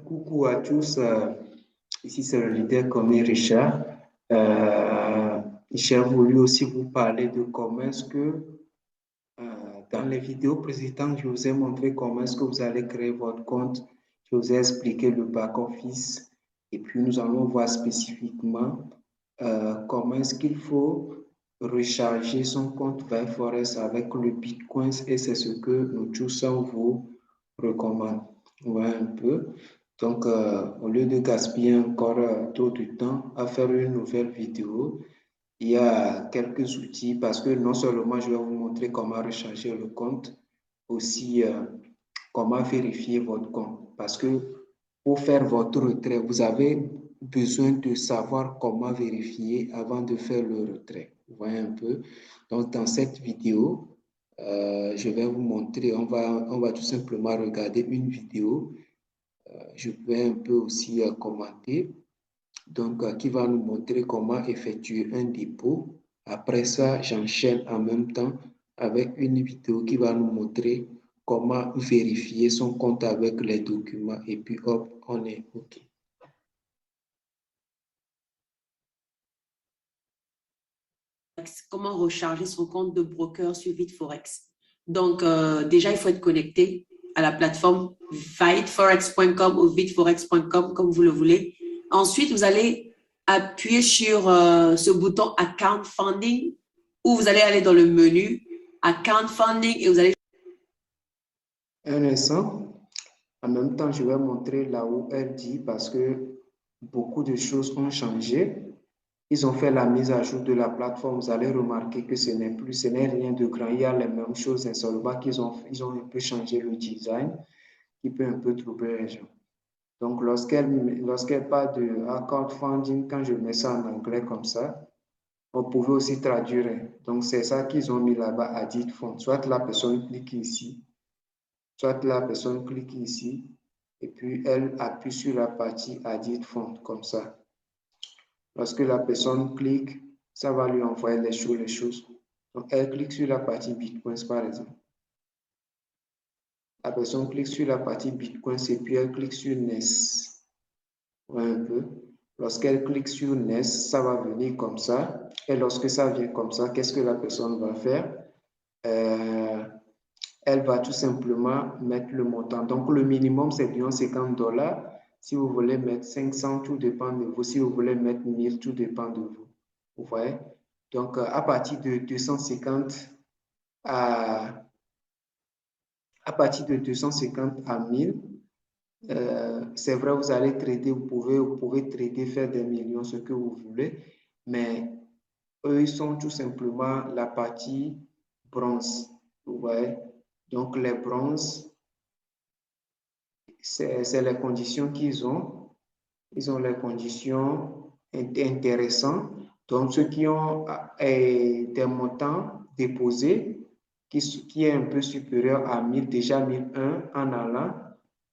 Coucou à tous, ici c'est le leader commis Richard. Euh, j'ai voulu aussi vous parler de comment est-ce que dans les vidéos précédentes, je vous ai montré comment est-ce que vous allez créer votre compte. Je vous ai expliqué le back-office et puis nous allons voir spécifiquement comment est-ce qu'il faut recharger son compte Forex avec le Bitcoin et c'est ce que nous tous on vous recommande. Voilà un peu. Donc, au lieu de gaspiller encore trop de temps à faire une nouvelle vidéo, il y a quelques outils parce que non seulement je vais vous montrer comment recharger le compte, aussi comment vérifier votre compte. Parce que pour faire votre retrait, vous avez besoin de savoir comment vérifier avant de faire le retrait. Vous voyez un peu. Donc, dans cette vidéo, je vais vous montrer, on va tout simplement regarder une vidéo. Je vais un peu aussi commenter. Donc, qui va nous montrer comment effectuer un dépôt. Après ça, j'enchaîne en même temps avec une vidéo qui va nous montrer comment vérifier son compte avec les documents. Et puis, hop, on est OK. Comment recharger son compte de broker sur ViteForex. Donc, déjà, il faut être connecté à la plateforme viteforex.com ou viteforex.com, comme vous le voulez. Ensuite, vous allez appuyer sur ce bouton Account Funding où vous allez aller dans le menu Account Funding et vous allez... Un instant. En même temps, je vais montrer là où elle dit parce que beaucoup de choses ont changé. Ils ont fait la mise à jour de la plateforme. Vous allez remarquer que ce n'est rien de grand. Il y a les mêmes choses, seulement qu'ils ont un peu changé le design qui peut un peu troubler les gens. Donc, lorsqu'elle parle de account funding, quand je mets ça en anglais comme ça, on pouvait aussi traduire. Donc, c'est ça qu'ils ont mis là-bas, added fund. Soit la personne clique ici, soit la personne clique ici, et puis elle appuie sur la partie added fund comme ça. Lorsque la personne clique, ça va lui envoyer les choses. Donc, elle clique sur la partie Bitcoin, par exemple. La personne clique sur la partie Bitcoin et puis elle clique sur NES. Un peu. Lorsqu'elle clique sur NES, ça va venir comme ça. Et lorsque ça vient comme ça, qu'est-ce que la personne va faire? Elle va tout simplement mettre le montant. Donc, le minimum, c'est bien $50. Si vous voulez mettre 500, tout dépend de vous. Si vous voulez mettre 1000, tout dépend de vous. Vous voyez? Donc, à partir de 250 à 1000, c'est vrai, vous allez trader, vous pouvez trader, faire des millions, ce que vous voulez, mais eux, ils sont tout simplement la partie bronze. Vous voyez? Donc, les bronzes, c'est les conditions qu'ils ont. Ils ont les conditions intéressantes. Donc, ceux qui ont des montants déposés qui est un peu supérieur à 1000, déjà 1001 en allant,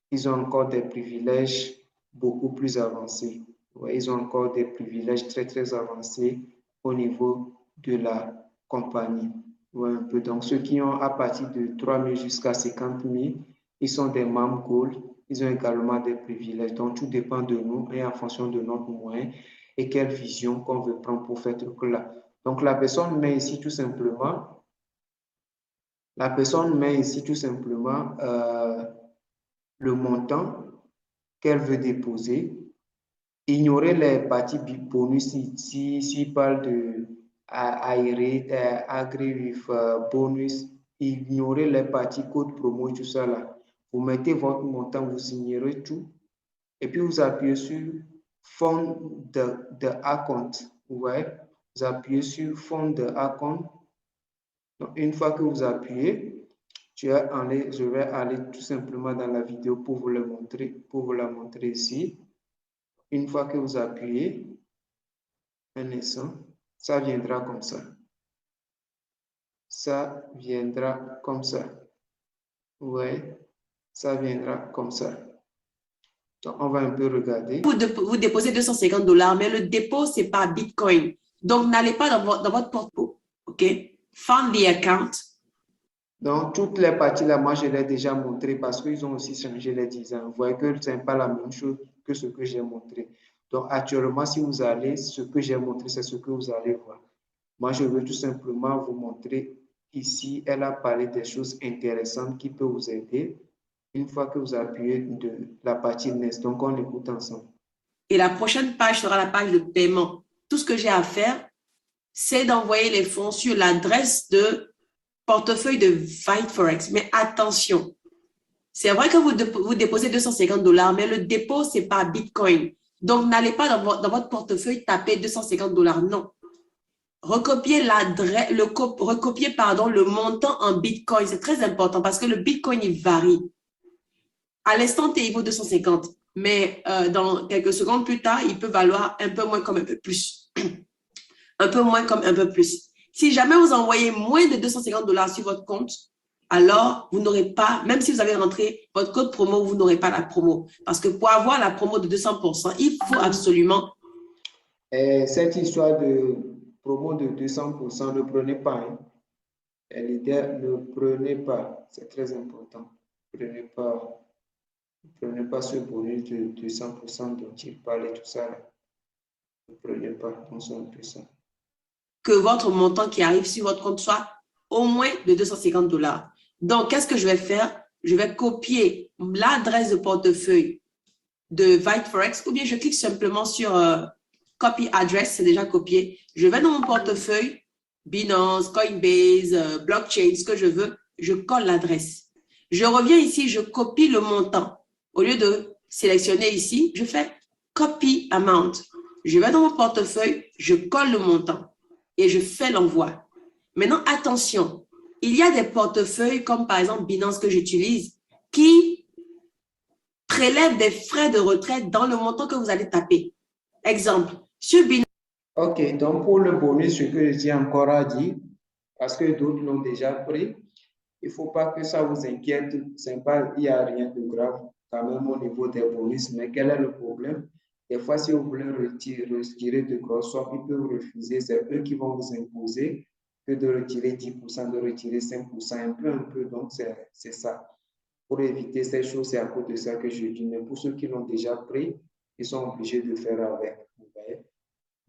ils ont encore des privilèges beaucoup plus avancés. Ouais, ils ont encore des privilèges très, très avancés au niveau de la compagnie. Ouais, un peu. Donc, ceux qui ont à partir de 3000 jusqu'à 50 000, ils sont des membres Gold. Ils ont également des privilèges. Donc, tout dépend de nous et en fonction de notre moyen et quelle vision qu'on veut prendre pour faire ce truc-là. Donc, la personne met ici tout simplement le montant qu'elle veut déposer. Ignorer les parties bonus s'il parle de agree with bonus. Ignorez les parties code promo et tout ça là. Vous mettez votre montant, vous signerez tout. Et puis vous appuyez sur fond de account. Vous voyez? Vous appuyez sur fond de account. Donc, une fois que vous appuyez, je vais aller tout simplement dans la vidéo pour vous la montrer ici. Une fois que vous appuyez, un instant, ça viendra comme ça. Ça viendra comme ça. Vous voyez? Ça viendra comme ça. Donc, on va un peu regarder. Vous déposez $250, mais le dépôt, c'est par Bitcoin. Donc, n'allez pas dans votre porte-monnaie. OK? Fund the account. Donc, toutes les parties là, moi, je l'ai déjà montré parce qu'ils ont aussi changé les designs. Vous voyez que ce n'est pas la même chose que ce que j'ai montré. Donc, actuellement, si vous allez, ce que j'ai montré, c'est ce que vous allez voir. Moi, je veux tout simplement vous montrer ici, elle a parlé des choses intéressantes qui peuvent vous aider une fois que vous appuyez de la partie NES. Donc, on écoute ensemble. Et la prochaine page sera la page de paiement. Tout ce que j'ai à faire, c'est d'envoyer les fonds sur l'adresse de portefeuille de Fight Forex. Mais attention, c'est vrai que vous déposez 250 $, mais le dépôt, c'est pas Bitcoin. Donc, n'allez pas dans votre portefeuille taper 250 $. Non. Recopier le montant en Bitcoin. C'est très important parce que le Bitcoin, il varie. À l'instant T, il vaut 250. Mais dans quelques secondes plus tard, il peut valoir un peu moins comme un peu plus. Un peu moins comme un peu plus. Si jamais vous envoyez moins de 250 $ sur votre compte, alors vous n'aurez pas, même si vous avez rentré votre code promo, vous n'aurez pas la promo. Parce que pour avoir la promo de 200%, il faut absolument... Et cette histoire de promo de 200%, ne prenez pas. Hein. L'idée, ne prenez pas. C'est très important. Prenez pas ce bonus de 200% dont il parle et tout ça. Là. Ne prenez pas. On s'en plus ça. Que votre montant qui arrive sur votre compte soit au moins de 250 $. Donc, qu'est-ce que je vais faire? Je vais copier l'adresse de portefeuille de Vite Forex ou bien je clique simplement sur Copy Address, c'est déjà copié. Je vais dans mon portefeuille, Binance, Coinbase, Blockchain, ce que je veux, je colle l'adresse. Je reviens ici, je copie le montant. Au lieu de sélectionner ici, je fais Copy Amount. Je vais dans mon portefeuille, je colle le montant et je fais l'envoi. Maintenant, attention, il y a des portefeuilles comme par exemple Binance que j'utilise qui prélèvent des frais de retraite dans le montant que vous allez taper. Exemple, sur Binance. Ok, donc pour le bonus, ce que je dis encore à dire, parce que d'autres l'ont déjà pris, il ne faut pas que ça vous inquiète. Pas, il n'y a rien de grave quand même au niveau des bonus. Mais quel est le problème? Des fois, si vous voulez retirer de grosses sommes, ils peuvent refuser. C'est eux qui vont vous imposer que de retirer 10%, de retirer 5%, un peu. Donc, c'est ça. Pour éviter ces choses, c'est à cause de ça que je dis. Mais pour ceux qui l'ont déjà pris, ils sont obligés de faire avec. Vous voyez?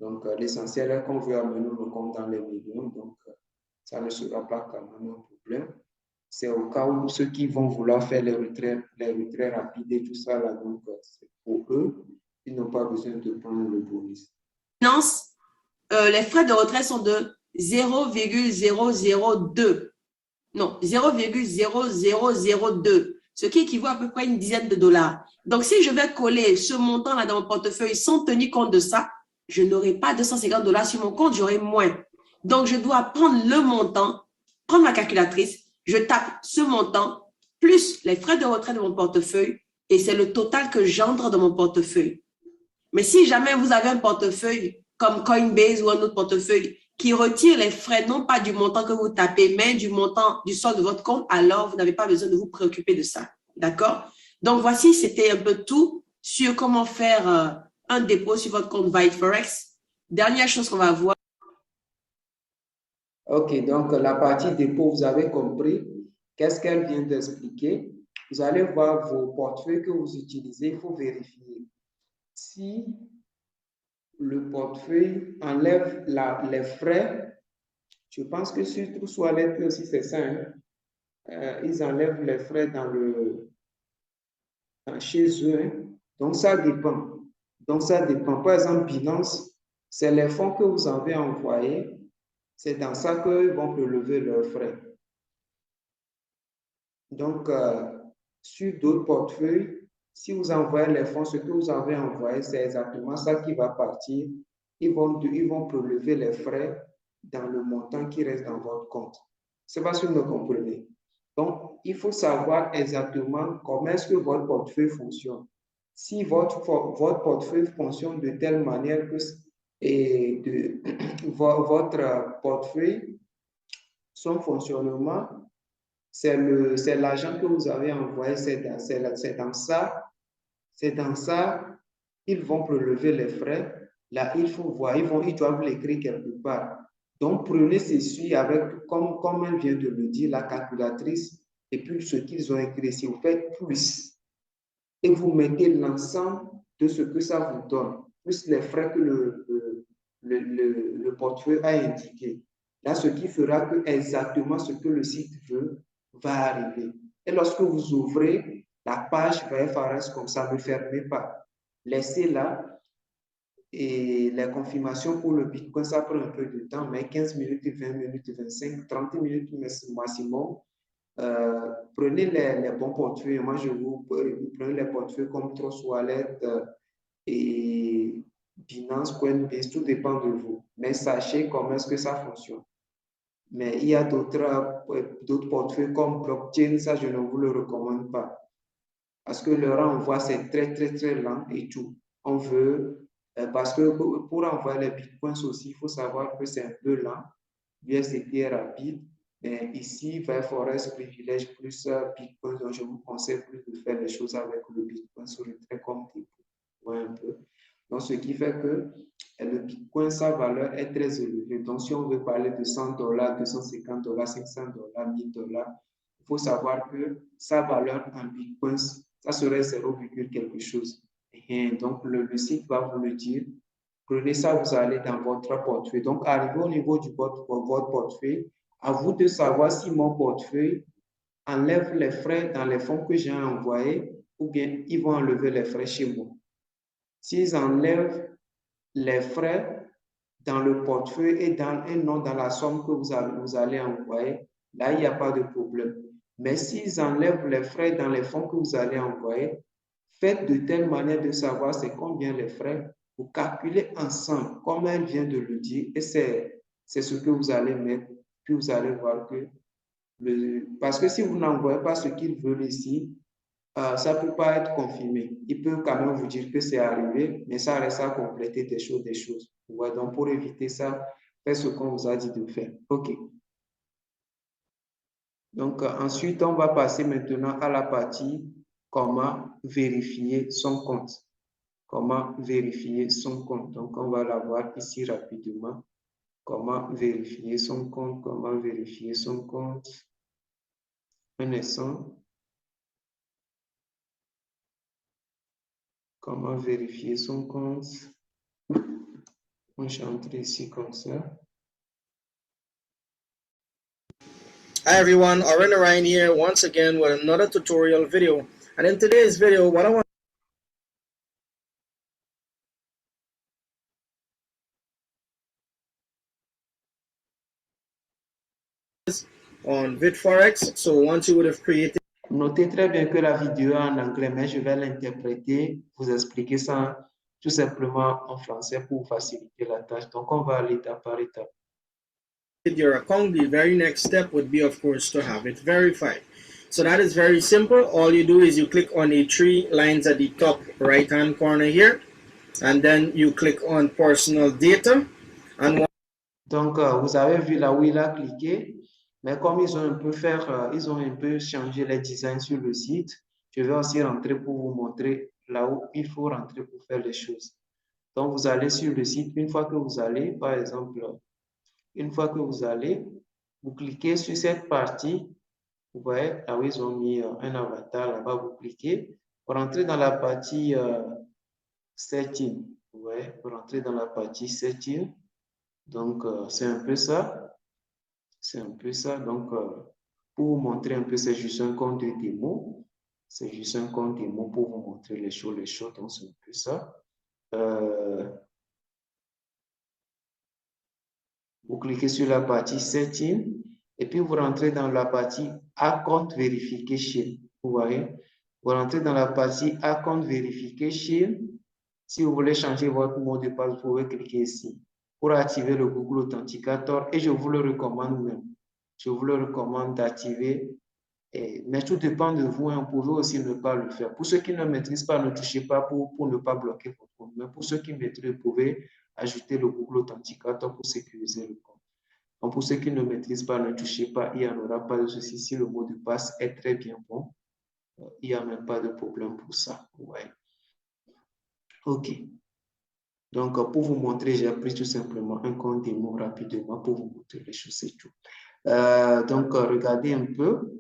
Donc, l'essentiel est qu'on veut amener le compte dans les millions. Donc, ça ne sera pas quand même un problème. C'est au cas où ceux qui vont vouloir faire les retraits rapides et tout ça, là, donc c'est pour eux, ils n'ont pas besoin de prendre le bonus. Finance, les frais de retrait sont de 0,002. Non, 0,0002, ce qui équivaut à peu près une dizaine de dollars. Donc, si je vais coller ce montant-là dans mon portefeuille sans tenir compte de ça, je n'aurai pas 250 $ sur mon compte, j'aurai moins. Donc, je dois prendre le montant, prendre ma calculatrice, je tape ce montant, plus les frais de retrait de mon portefeuille, et c'est le total que j'entre dans mon portefeuille. Mais si jamais vous avez un portefeuille comme Coinbase ou un autre portefeuille qui retire les frais, non pas du montant que vous tapez, mais du montant du solde de votre compte, alors vous n'avez pas besoin de vous préoccuper de ça. D'accord? Donc, voici, c'était un peu tout sur comment faire un dépôt sur votre compte Vite Forex. Dernière chose qu'on va voir. OK, donc la partie dépôt, vous avez compris. Qu'est-ce qu'elle vient d'expliquer? Vous allez voir vos portefeuilles que vous utilisez, il faut vérifier. Si le portefeuille enlève les frais, je pense que surtout sur Alipay aussi, c'est ça. Hein? Ils enlèvent les frais chez eux. Hein? Donc, ça dépend. Par exemple, Binance, c'est les fonds que vous avez envoyés. C'est dans ça qu'ils vont prélever leurs frais. Donc, sur d'autres portefeuilles, si vous envoyez les fonds, ce que vous avez envoyé, c'est exactement ça qui va partir. Ils vont prélever les frais dans le montant qui reste dans votre compte. C'est pas si vous me comprenez. Donc, il faut savoir exactement comment est-ce que votre portefeuille fonctionne. Si votre portefeuille fonctionne de telle manière que votre portefeuille, son fonctionnement, c'est l'argent que vous avez envoyé, c'est dans ça, ils vont prélever les frais. Là, il faut voir, ils doivent l'écrire quelque part. Donc, prenez ceci avec, comme elle vient de le dire, la calculatrice, et puis ce qu'ils ont écrit ici, vous faites plus, et vous mettez l'ensemble de ce que ça vous donne, plus les frais que le portefeuille a indiqué. Là, ce qui fera que exactement ce que le site veut va arriver. Et lorsque vous ouvrez la page VFRS comme ça, ne fermez pas. Laissez-la. Et les confirmations pour le Bitcoin, ça prend un peu de temps, mais 15 minutes, 20 minutes, 25, 30 minutes maximum. Prenez les bons portefeuilles. Moi, vous prenez les portefeuilles comme Trust Wallet et Binance, Coinbase, tout dépend de vous. Mais sachez comment est-ce que ça fonctionne. Mais il y a d'autres portefeuilles comme Blockchain, ça, je ne vous le recommande pas. Parce que le renvoi, c'est très, très, très lent et tout. On veut, parce que pour envoyer les bitcoins aussi, il faut savoir que c'est un peu lent. l'USDT est rapide. Mais ici, Forest privilège plus Bitcoin, donc je vous conseille plus de faire les choses avec le Bitcoin sur le très compte dépôt. Un peu. Donc, ce qui fait que le Bitcoin, sa valeur est très élevée. Donc, si on veut parler de $100, $250, $500, $1000, il faut savoir que sa valeur en Bitcoin, ça serait 0, quelque chose. Et donc, le site va vous le dire. Prenez ça, vous allez dans votre portefeuille. Donc, arrivé au niveau de votre portefeuille, à vous de savoir si mon portefeuille enlève les frais dans les fonds que j'ai envoyés ou bien ils vont enlever les frais chez moi. S'ils enlèvent les frais dans le portefeuille et non dans la somme que vous allez envoyer, là, il n'y a pas de problème. Mais s'ils enlèvent les frais dans les fonds que vous allez envoyer, faites de telle manière de savoir c'est combien les frais. Vous calculez ensemble, comme elle vient de le dire, et c'est ce que vous allez mettre. Puis vous allez voir que, parce que si vous n'envoyez pas ce qu'ils veulent ici, ça ne peut pas être confirmé. Il peut quand même vous dire que c'est arrivé, mais ça reste à compléter des choses. Ouais, donc, pour éviter ça, faites ce qu'on vous a dit de faire. OK. Donc, ensuite, on va passer maintenant à la partie comment vérifier son compte. Comment vérifier son compte. Donc, on va la voir ici rapidement. Comment vérifier son compte. Comment vérifier son compte. Un instant. Comment vérifier son compte. On va entrer ici comme ça. Hi everyone, Arena Ryan here once again with another tutorial video. And in today's video, what I want is on VidForex. So once you would have created, Notez très bien que la vidéo est en anglais, mais je vais l'interpréter, vous expliquer ça tout simplement en français pour faciliter la tâche. Donc, on va aller étape par étape. your account, the very next step would be, of course, to have it verified. So that is very simple. All you do is you click on the 3 lines at the top right hand corner here, and then you click on personal data. And donc, vous avez vu là où il a cliqué, mais comme ils ont ils ont un peu changé les designs sur le site, je vais aussi rentrer pour vous montrer là où il faut rentrer pour faire les choses. Donc, vous allez sur le site, une fois que vous allez, par exemple, une fois que vous allez, vous cliquez sur cette partie. Vous voyez, là où ils ont mis un avatar, là-bas, vous cliquez. Pour rentrer dans la partie setting, vous voyez, pour rentrer dans la partie setting. Donc, c'est un peu ça. C'est un peu ça. Donc, pour vous montrer un peu, c'est juste un compte de démo. C'est juste un compte démo pour vous montrer les choses. Donc, c'est un peu ça. Vous cliquez sur la partie setting et puis vous rentrez dans la partie account verification. Vous voyez, vous rentrez dans la partie account verification. Si vous voulez changer votre mot de passe, vous pouvez cliquer ici pour activer le Google Authenticator et je vous le recommande même. Je vous le recommande d'activer. Mais tout dépend de vous. Vous pouvez aussi ne pas le faire. Pour ceux qui ne maîtrisent pas, ne touchez pas pour ne pas bloquer votre compte. Mais pour ceux qui maîtrisent, vous pouvez ajouter le Google Authenticator pour sécuriser le compte. Donc, pour ceux qui ne maîtrisent pas, ne touchez pas. Il n'y en aura pas de souci. Si le mot de passe est très bien bon, il n'y a même pas de problème pour ça. Ouais. OK. Donc, pour vous montrer, j'ai pris tout simplement un compte démo rapidement pour vous montrer les choses et tout. Donc, regardez un peu.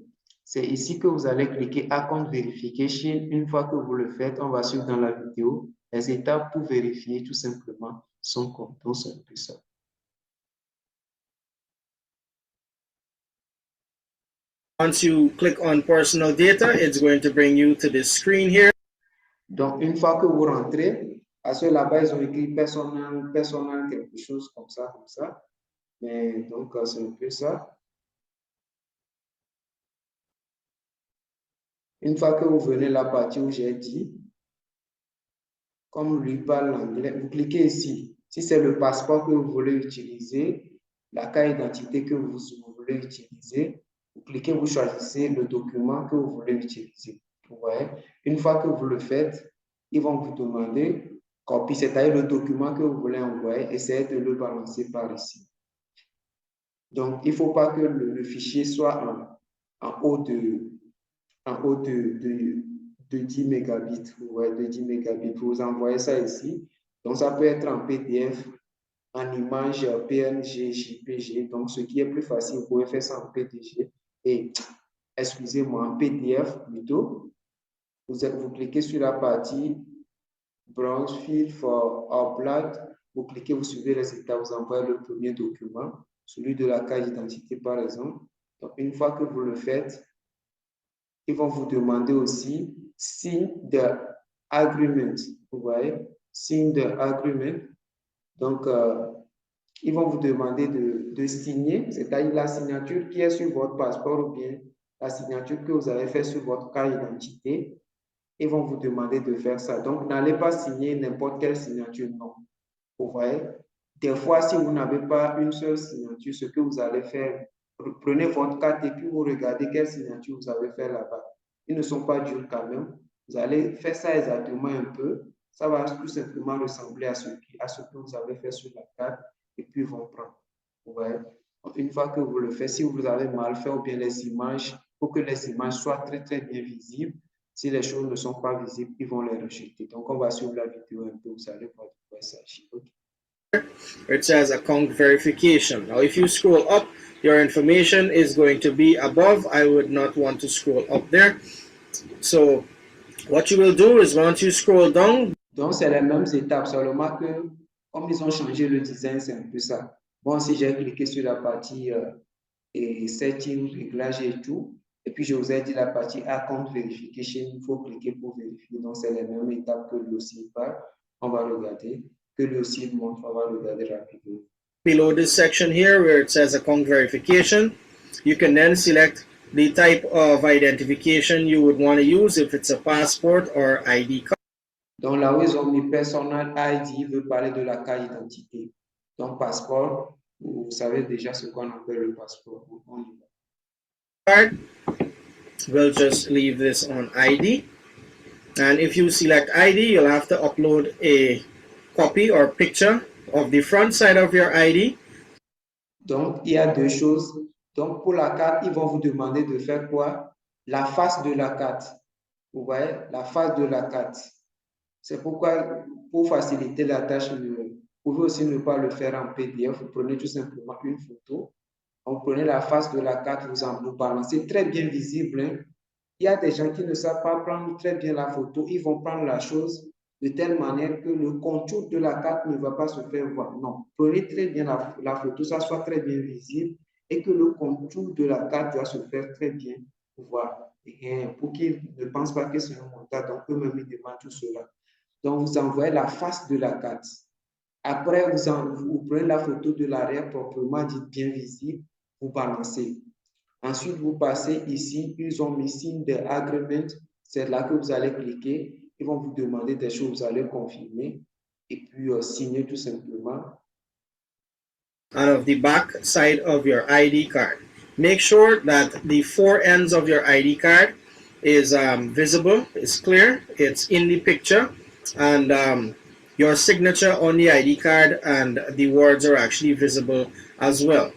C'est ici que vous allez cliquer Account Verification. Une fois que vous le faites, on va suivre dans la vidéo les étapes pour vérifier tout simplement son compte. Donc, c'est un peu ça. Once you click on personal data, it's going to bring you to this screen here. Donc, une fois que vous rentrez, parce que là-bas, ils ont écrit personnel, quelque chose comme ça, comme ça. Mais donc, c'est un peu ça. Une fois que vous venez la partie où j'ai dit, comme lui parle l'anglais, vous cliquez ici. Si c'est le passeport que vous voulez utiliser, la carte d'identité que vous voulez utiliser, vous cliquez, vous choisissez le document que vous voulez utiliser. Vous voyez? Une fois que vous le faites, ils vont vous demander copie, c'est-à-dire le document que vous voulez envoyer, essayez de le balancer par ici. Donc, il ne faut pas que le fichier soit en haut de 10 mégabits. Ouais, de 10 mégabits. Vous envoyez ça ici. Donc, ça peut être en PDF, en image PNG, JPG. Donc, ce qui est plus facile, vous pouvez faire ça en PDG. Et, excusez-moi, en PDF plutôt. Vous cliquez sur la partie Browse Field for Upload. Vous cliquez, vous suivez les étapes, vous envoyez le premier document, celui de la carte d'identité par exemple. Donc, une fois que vous le faites, ils vont vous demander aussi signe de agreement. Vous voyez, signe de agreement. Donc, ils vont vous demander de signer, c'est-à-dire la signature qui est sur votre passeport ou bien la signature que vous avez fait sur votre carte d'identité. Ils vont vous demander de faire ça. Donc, n'allez pas signer n'importe quelle signature, non. Vous voyez, des fois, si vous n'avez pas une seule signature, ce que vous allez faire, prenez votre carte et puis vous regardez quelle signature vous avez fait là-bas. Ils ne sont pas durs quand même. Vous allez faire ça exactement un peu. Ça va tout simplement ressembler à ce que vous avez fait sur la carte et puis ils vont prendre. Vous voyez? Une fois que vous le faites, si vous avez mal fait ou bien les images, pour que les images soient très, très bien visibles, si les choses ne sont pas visibles, ils vont les rejeter. Donc, on va suivre la vidéo un peu. Vous allez voir de quoi il s'agit. Okay. It says account verification. Now, if you scroll up, your information is going to be above. I would not want to scroll up there. So, what you will do is once you scroll down. Donc, c'est les mêmes étapes, seulement que comme ils ont changé le design, c'est un peu ça. Bon, si j'ai cliqué sur la partie setting, réglage et tout, et puis je vous ai dit la partie account verification, il faut cliquer pour vérifier. Donc, c'est les mêmes étapes que lui aussi parle. On va regarder. Que lui aussi montre, on va regarder rapidement. Below this section here where it says account verification, you can then select the type of identification you would want to use, if it's a passport or ID card. Donc là où ils ont mis personal ID, veut parler de la carte d'identité. Donc passeport, vous savez déjà ce qu'on appelle le passeport. On y va. Card, we'll just leave this on ID. And if you select ID, you'll have to upload a copy or picture of the front side of your ID. Donc, il y a deux choses. Donc, pour la carte, ils vont vous demander de faire quoi? La face de la carte. Vous voyez? La face de la carte. C'est pourquoi, pour faciliter la tâche, vous pouvez aussi ne pas le faire en PDF. Vous prenez tout simplement une photo. Vous prenez la face de la carte, vous balancez très bien visible. Hein? Il y a des gens qui ne savent pas prendre très bien la photo. Ils vont prendre la chose de telle manière que le contour de la carte ne va pas se faire voir. Non, prenez très bien la photo, ça soit très bien visible et que le contour de la carte doit se faire très bien voir. Et pour qu'ils ne pensent pas que c'est un montage, donc eux-mêmes ils demandent tout cela. Donc, vous envoyez la face de la carte. Après, vous prenez la photo de l'arrière proprement dite bien visible, vous balancez. Ensuite, vous passez ici, ils ont mis signe de agreement. C'est là que vous allez cliquer. Ils vont vous demander des choses, vous allez confirmer et puis signer tout simplement. Out of the back side of your ID card. Make sure that the four ends of your ID card is visible, is clear, it's in the picture, and your signature on the ID card and the words are actually visible as well.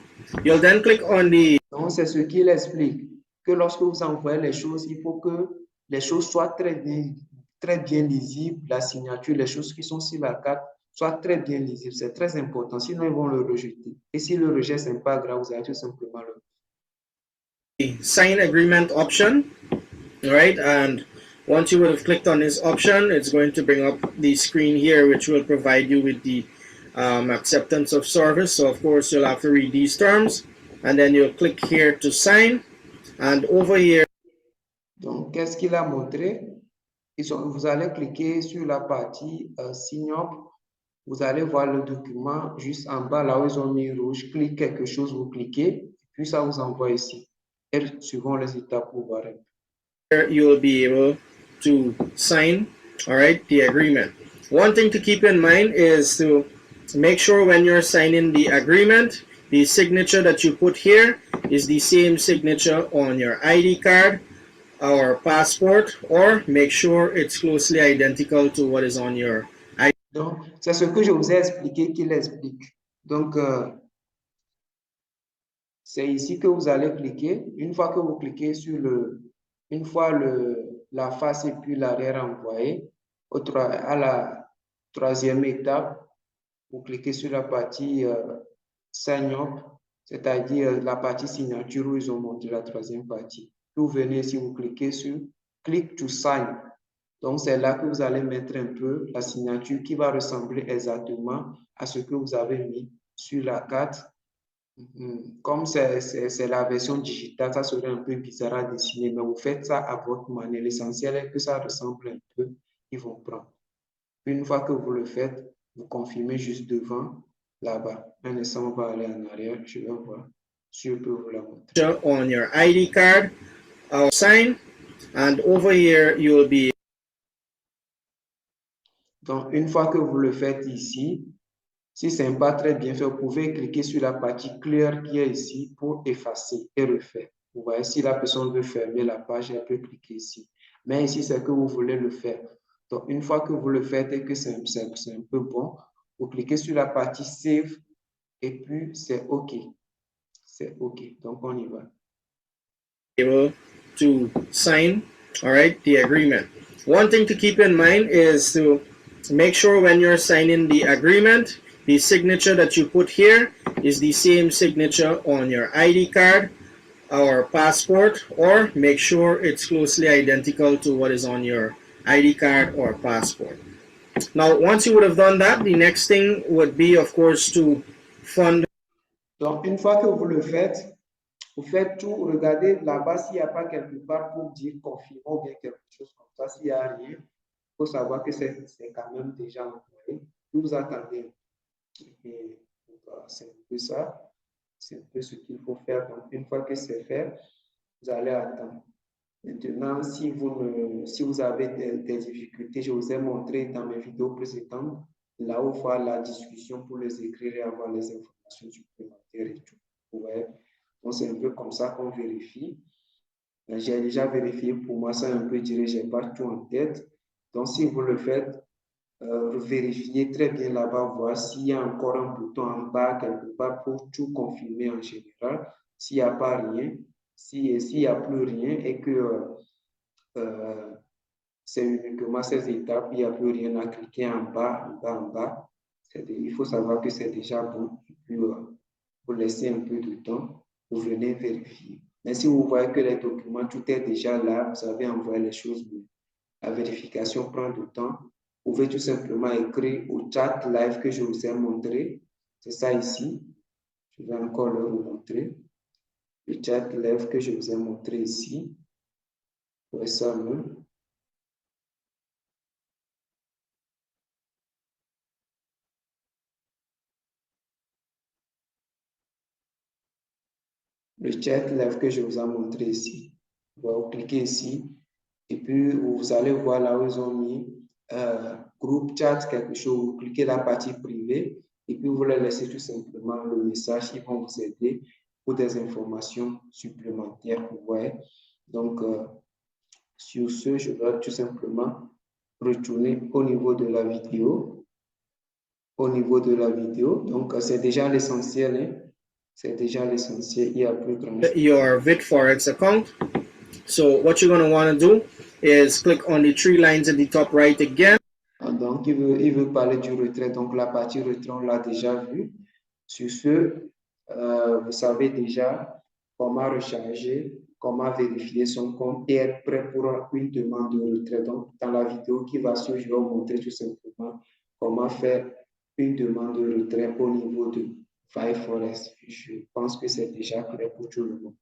You'll then click on the... Donc, c'est ce qu'il explique, que lorsque vous envoyez les choses, il faut que les choses soient très bien lisibles, la signature, les choses qui sont sur la carte soit très bien lisible. C'est très important. Sinon, ils vont le rejeter. Et si le rejet, ce n'est pas grave, vous allez tout simplement le... Sign agreement option, right? And once you would have clicked on this option, it's going to bring up the screen here, which will provide you with the acceptance of service. So of course, you'll have to read these terms, and then you'll click here to sign. And over here, donc, qu'est-ce qu'il a montré? Vous allez cliquer sur la partie sign up. Vous allez voir le document juste en bas, là où ils ont mis rouge. Clique quelque chose, vous cliquez, puis ça vous envoie ici. Et suivant les étapes, vous verrez. You will be able to sign, all right, the agreement. One thing to keep in mind is to make sure when you're signing the agreement, the signature that you put here is the same signature on your ID card or passport, or make sure it's closely identical to what is on your ID. Donc, c'est ce que je vous ai expliqué qu'il explique. Donc, c'est ici que vous allez cliquer. Une fois que vous cliquez sur une fois la face et puis l'arrière envoyé, à la troisième étape, vous cliquez sur la partie sign up, c'est-à-dire la partie signature où ils ont montré la troisième partie. Puis vous venez ici, vous cliquez sur click to sign. Donc, c'est là que vous allez mettre un peu la signature qui va ressembler exactement à ce que vous avez mis sur la carte. Comme c'est la version digitale, ça serait un peu bizarre à dessiner, mais vous faites ça à votre manière. L'essentiel est que ça ressemble un peu, ils vont prendre. Une fois que vous le faites, vous confirmez juste devant, là-bas. Un instant, on va aller en arrière, je vais voir si je peux vous la montrer. On your ID card, I'll sign, and over here you will be. Donc, une fois que vous le faites ici, si ce n'est pas très bien fait, vous pouvez cliquer sur la partie clear qui est ici pour effacer et refaire. Vous voyez, si la personne veut fermer la page, elle peut cliquer ici. Mais ici, c'est que vous voulez le faire. Donc, une fois que vous le faites et que c'est un peu bon, vous cliquez sur la partie save et puis c'est OK. C'est OK. Donc, on y va. Able to sign, all right, the agreement. One thing to keep in mind is to make sure when you're signing the agreement, the signature that you put here is the same signature on your ID card or passport, or make sure it's closely identical to what is on your ID card or passport. Now, once you would have done that, the next thing would be, of course, to fund. Donc, une fois que vous le faites, vous faites tout, regardez là-bas s'il n'y a pas quelque part pour dire confirmons bien quelque chose comme ça. S'il n'y a rien, il faut savoir que c'est quand même déjà envoyé. Vous attendez. C'est un peu ça. C'est un peu ce qu'il faut faire. Donc, une fois que c'est fait, vous allez attendre. Maintenant, si vous avez des difficultés, je vous ai montré dans mes vidéos précédentes, là où faire la discussion pour les écrire et avoir les informations supplémentaires et tout. Vous voyez? Donc, c'est un peu comme ça qu'on vérifie. J'ai déjà vérifié pour moi, c'est un peu dirigé, je n'ai pas tout en tête. Donc, si vous le faites, vérifiez très bien là-bas, voir s'il y a encore un bouton en bas quelque part pour tout confirmer en général. S'il n'y a pas rien, s'il n'y a plus rien et que c'est uniquement ces étapes, il n'y a plus rien à cliquer en bas, en bas. Il faut savoir que c'est déjà bon. Et puis, vous laissez un peu de temps, vous venez vérifier. Mais si vous voyez que les documents, tout est déjà là, vous avez envoyé les choses, la vérification prend du temps. Vous pouvez tout simplement écrire au chat live que je vous ai montré. C'est ça ici. Je vais encore le montrer. Le chat live que je vous ai montré ici. Ouais, ça même. Le chat live que je vous ai montré ici. Vous cliquez ici. Et puis, vous allez voir là où ils ont mis groupe chat, quelque chose. Vous cliquez la partie privée. Et puis, vous leur laissez tout simplement le message. Ils vont vous aider pour des informations supplémentaires. Vous voyez. Donc, sur ce, je vais tout simplement retourner au niveau de la vidéo. Au niveau de la vidéo. Donc, c'est déjà l'essentiel. Hein? C'est déjà l'essentiel. Il n'y a plus grand chose. Your VitForex account. So what you're going to want to do is click on the three lines at the top right again. Donc, Donc, il veut parler du retrait. Donc, la partie retrait, on l'a déjà vu. Sur ce, vous savez déjà comment recharger, comment vérifier son compte et être prêt pour une demande de retrait. Donc, dans la vidéo qui va suivre, je vais vous montrer tout simplement comment faire une demande de retrait au niveau de Five Forex. Je pense que c'est déjà clair pour tout le monde.